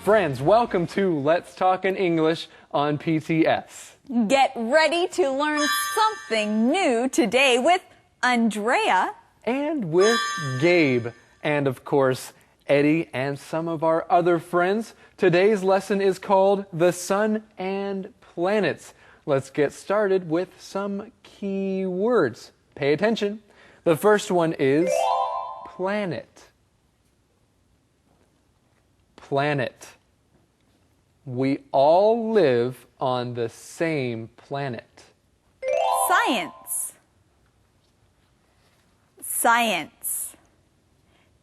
Friends, welcome to Let's Talk in English on PTS. Get ready to learn something new today with Andrea And with Gabe. And of course, Eddie and some of our other friends. Today's lesson is called The Sun and Planets. Let's get started with some key words. Pay attention. The first one is planet. Planet. We all live on the same planet. Science. Science.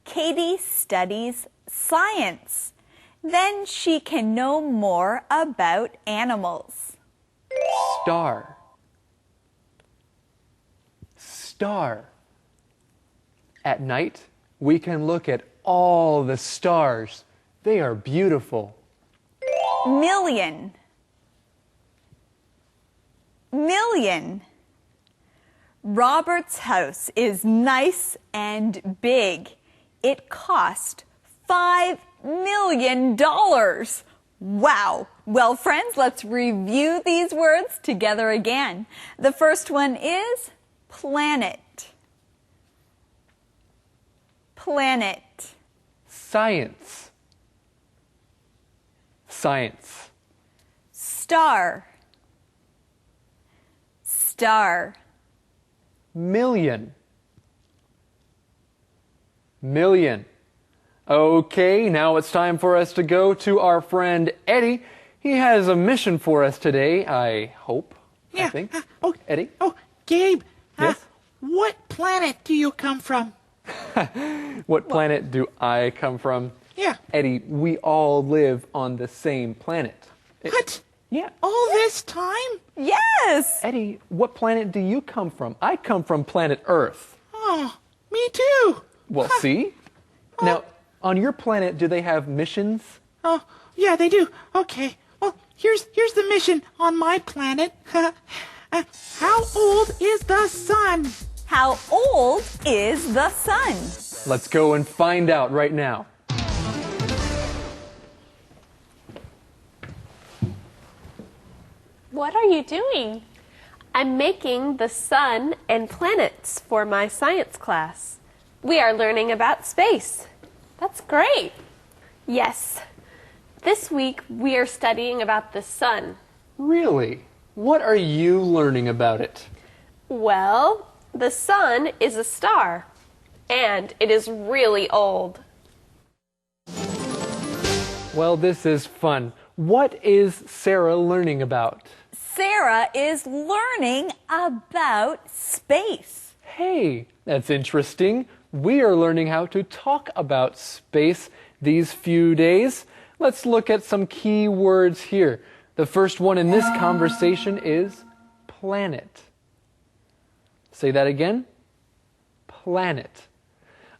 Katie studies science. Then she can know more about animals. Star. Star. At night, we can look at all the stars. They are beautiful. Million. Million. Robert's house is nice and big. It cost $5 million. Wow! Well, friends, let's review these words together again. The first one is planet. Planet. Science. Science. Star. Star. Million. Million. Okay, now it's time for us to go to our friend Eddie. He has a mission for us today, I hope. Yeah. I think. Eddie. Eddie? Gabe. Yes? What planet do you come from? What planet do I come from? Yeah. Eddie, we all live on the same planet. What? Yeah. All this time? Yes! Eddie, what planet do you come from? I come from planet Earth. Oh, me too. Well, see? Now, on your planet, do they have missions? Oh, yeah, they do. Okay. Well, here's the mission on my planet. How old is the sun? How old is the sun? Let's go and find out right now. What are you doing? I'm making the sun and planets for my science class. We are learning about space. That's great. Yes. This week we are studying about the sun. Really? What are you learning about it? Well, the sun is a star, and it is really old. Well, this is fun. What is Sarah learning about? Sarah is learning about space. Hey, that's interesting. We are learning how to talk about space these few days. Let's look at some key words here. The first one in this conversation is planet. Say that again. Planet.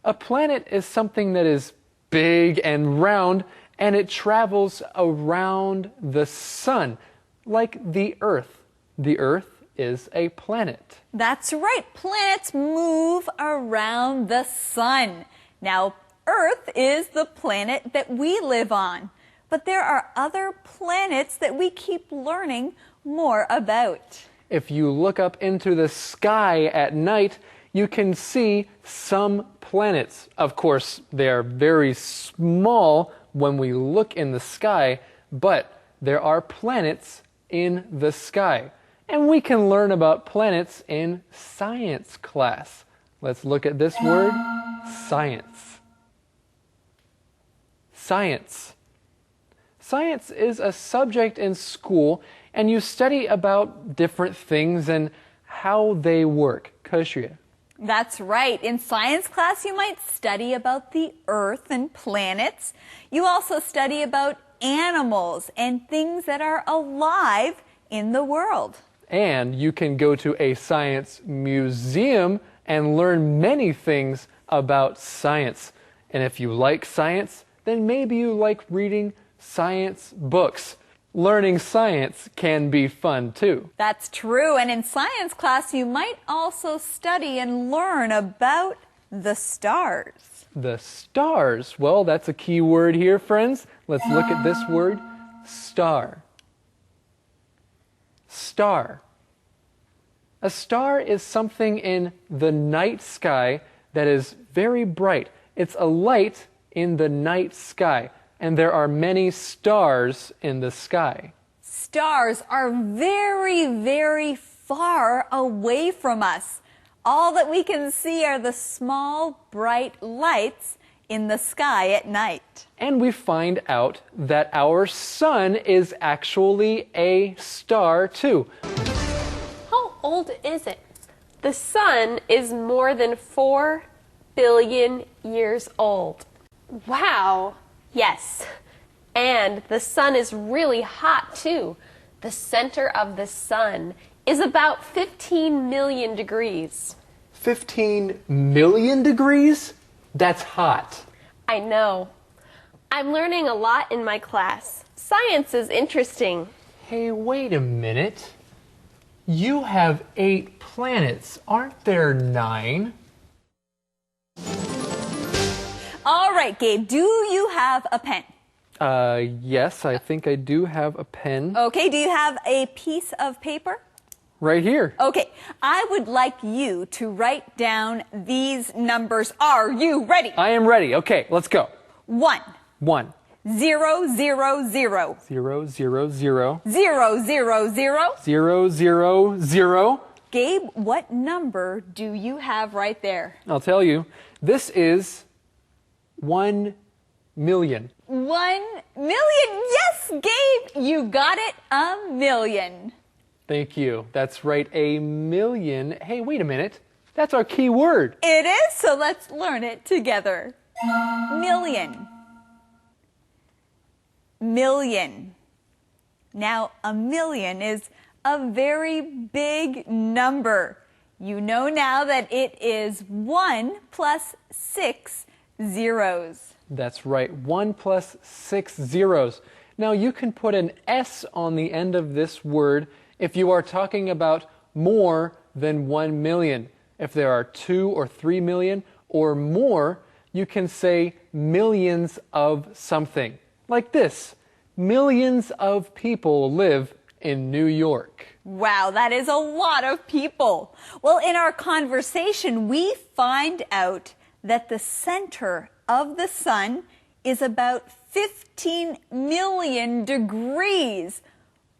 A planet is something that is big and round, and it travels around the sun, like the Earth. The Earth is a planet. That's right. Planets move around the sun. Now, Earth is the planet that we live on. But there are other planets that we keep learning more about. If you look up into the sky at night, you can see some planets. Of course, they are very small when we look in the sky, but there are planets in the sky. And we can learn about planets in science class. Let's look at this word, science. Science. Science is a subject in school, and you study about different things and how they work. 科学. That's right. In science class, you might study about the Earth and planets. You also study about animals and things that are alive in the world. And you can go to a science museum and learn many things about science. And if you like science, then maybe you like reading science books. Learning science can be fun too. That's true. And in science class, you might also study and learn about The stars. The stars. Well, that's a key word here, friends. Let's look at this word, star. Star. A star is something in the night sky that is very bright. It's a light in the night sky, and there are many stars in the sky. Stars are very, very far away from us. All that we can see are the small, bright lights in the sky at night. And we find out that our sun is actually a star too. How old is it? The sun is more than 4 billion years old. Wow! Yes. And the sun is really hot too. The center of the sun is about 15 million degrees. 15 million degrees? That's hot. I know. I'm learning a lot in my class. Science is interesting. Hey, wait a minute. You have 8 planets, aren't there 9? All right, Gabe, do you have a pen? Yes, I think I do have a pen. Okay, do you have a piece of paper? Right here. Okay, I would like you to write down these numbers. Are you ready? I am ready. Okay, let's go. 1, 1, 0, 0, 0, 0, 0, 0, 0, 0, 0. 0, 0, 0. Gabe, what number do you have right there? I'll tell you. This is 1 million. 1 million. Yes, Gabe, you got it. A million. Thank you. That's right, a million. Hey, wait a minute. That's our key word. It is, so let's learn it together. Million. Million. Now, a million is a very big number. You know now that it is 1 plus 6 zeros. That's right, 1 plus 6 zeros. Now, you can put an S on the end of this word if you are talking about more than 1 million. If there are 2 or 3 million or more, you can say millions of something. Like this, millions of people live in New York. Wow, that is a lot of people. Well, in our conversation, we find out that the center of the sun is about 15 million degrees.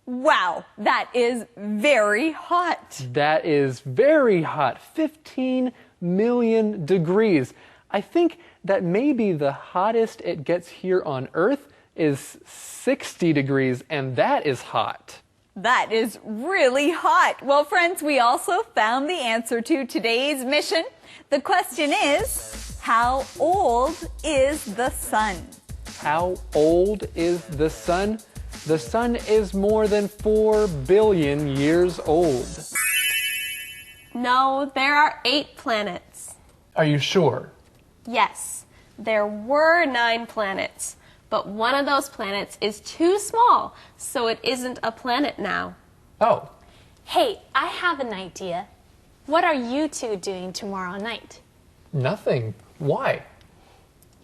Wow, that is very hot. That is very hot, 15 million degrees. I think that maybe the hottest it gets here on Earth is 60 degrees, and that is hot. That is really hot. Well, friends, we also found the answer to today's mission. The question is, how old is the sun? How old is the sun? The sun is more than 4 billion years old. No, there are 8 planets. Are you sure? Yes, there were 9 planets, but one of those planets is too small, so it isn't a planet now. Oh, Hey, I have an idea. What are you two doing tomorrow night? nothing. Why?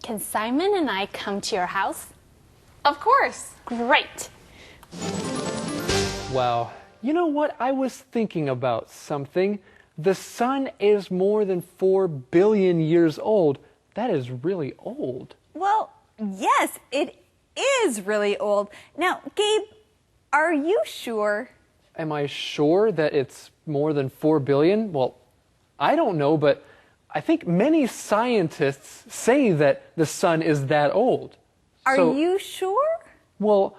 Can Simon and I come to your house? Of course. Great. Wow. You know what? I was thinking about something. The sun is more than 4 billion years old. That is really old. Well, yes, it is really old. Now, Gabe, are you sure? Am I sure that it's more than 4 billion? Well, I don't know, but I think many scientists say that the sun is that old. Are So- you sure? Well,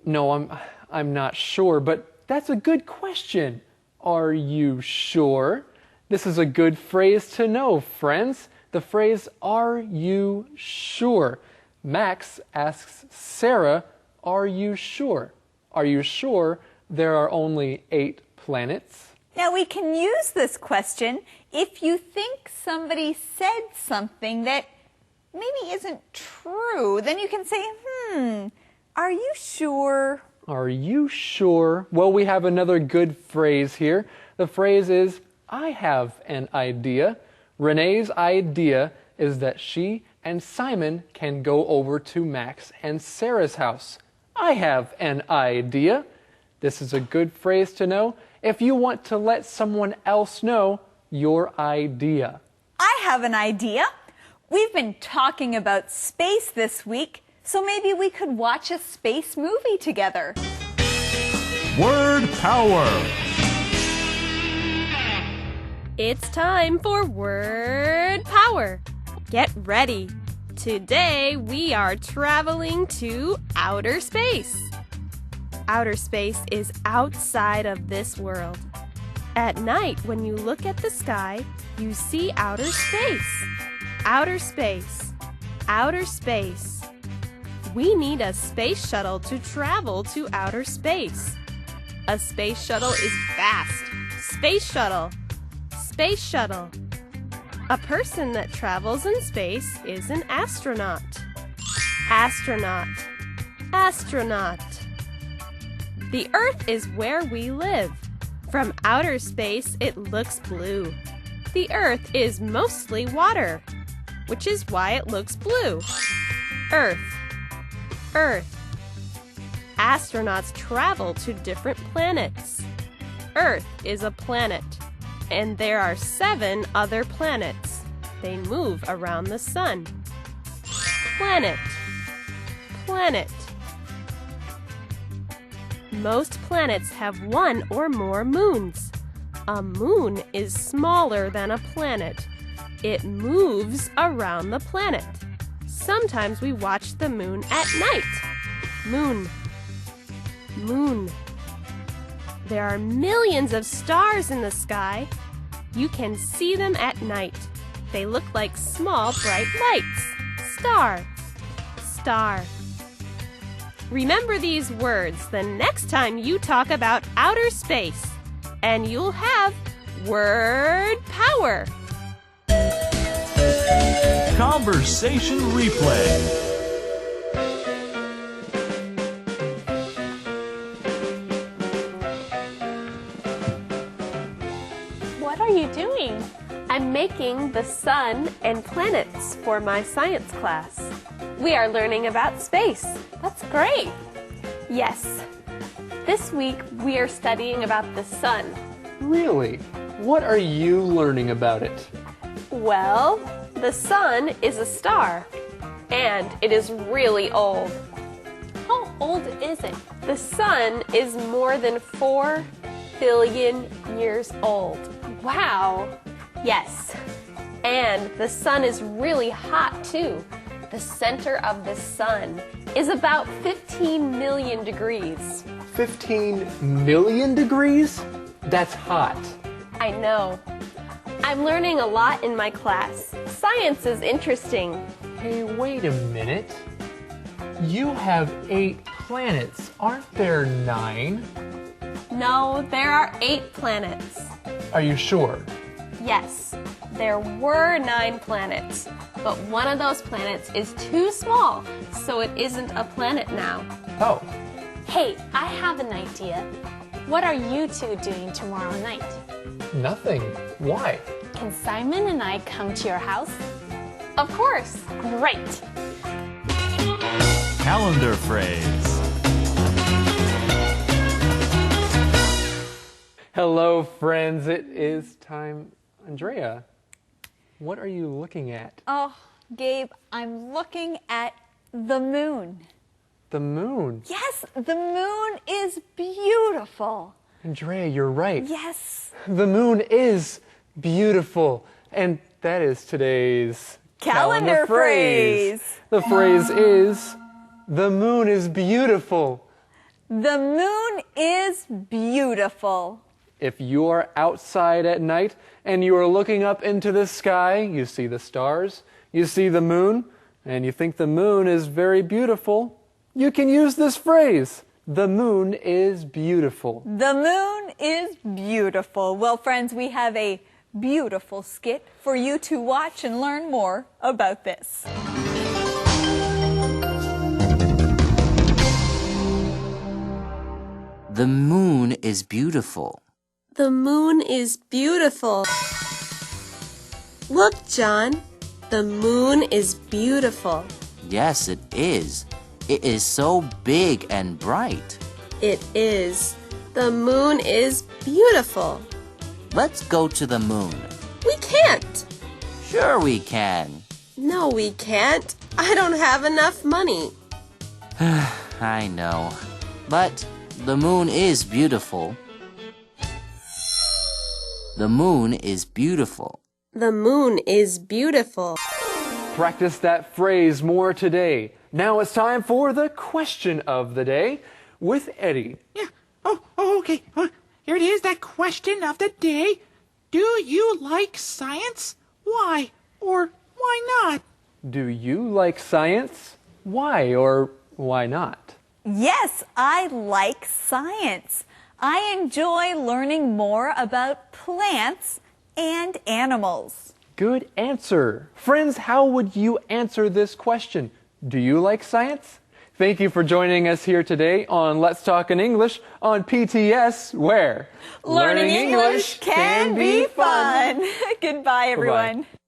no, I'm not sure, but that's a good question. Are you sure? This is a good phrase to know, friends. The phrase, are you sure? Max asks Sarah, are you sure? Are you sure there are only 8 planets? Now, we can use this question if you think somebody said something that maybe isn't true. Then you can say, are you sure? Are you sure? Well, we have another good phrase here. The phrase is, I have an idea. Renee's idea is that she and Simon can go over to Max and Sarah's house. I have an idea. This is a good phrase to know if you want to let someone else know your idea. I have an idea. We've been talking about space this week, so maybe we could watch a space movie together. Word Power! It's time for Word Power. Get ready. Today we are traveling to outer space. Outer space is outside of this world. At night, when you look at the sky, you see outer space. Outer space. Outer space. We need a space shuttle to travel to outer space. A space shuttle is fast. Space shuttle. Space shuttle. A person that travels in space is an astronaut. Astronaut. Astronaut. The Earth is where we live. From outer space, it looks blue. The Earth is mostly water, which is why it looks blue. Earth. Earth. Astronauts travel to different planets. Earth is a planet, and there are 7 other planets. They move around the sun. Planet. Planet. Most planets have 1 or more moons. A moon is smaller than a planet. It moves around the planet. Sometimes we watch the moon at night. Moon. Moon. There are millions of stars in the sky. You can see them at night. They look like small bright lights. Star. Star. Remember these words the next time you talk about outer space, and you'll have word power. Conversation replay. What are you doing? I'm making the sun and planets for my science class. We are learning about space. That's great. Yes. This week we are studying about the sun. Really? What are you learning about it? Well, the sun is a star, and it is really old. How old is it? The sun is more than 4 billion years old. Wow. Yes. And the sun is really hot too. The center of the sun is about 15 million degrees. 15 million degrees? That's hot. I know. I'm learning a lot in my class. Science is interesting. Hey, wait a minute. You have 8 planets, aren't there 9? No, there are 8 planets. Are you sure? Yes, there were 9 planets, but one of those planets is too small, so it isn't a planet now. Oh, Hey, I have an idea. What are you two doing tomorrow night? nothing. Why? Can Simon and I come to your house? Of course. Great. Calendar phrase. Hello, friends. It is time. Andrea, what are you looking at? Oh, Gabe, I'm looking at the moon. The moon. Yes, the moon is beautiful. Andrea, you're right. Yes. The moon is beautiful. And that is today's Calendar phrase. The phrase is, the moon is beautiful. The moon is beautiful. If you are outside at night and you are looking up into the sky, you see the stars, you see the moon, and you think the moon is very beautiful, you can use this phrase, the moon is beautiful. The moon is beautiful. Well, friends, we have a beautiful skit for you to watch and learn more about this. The moon is beautiful. The moon is beautiful. Look, John. The moon is beautiful. Yes, it is. It is so big and bright. It is. The moon is beautiful. Let's go to the moon. We can't. Sure we can. No, we can't. I don't have enough money. I know. But the moon is beautiful. The moon is beautiful. The moon is beautiful. Practice that phrase more today. Now it's time for the question of the day with Eddie. Yeah. Okay. Here it is, that question of the day. Do you like science? Why or why not? Do you like science? Why or why not? Yes, I like science. I enjoy learning more about plants and animals. Good answer. Friends, how would you answer this question? Do you like science? Thank you for joining us here today on Let's Talk in English on PTS, where Learning English can be fun. Goodbye, everyone. Bye-bye.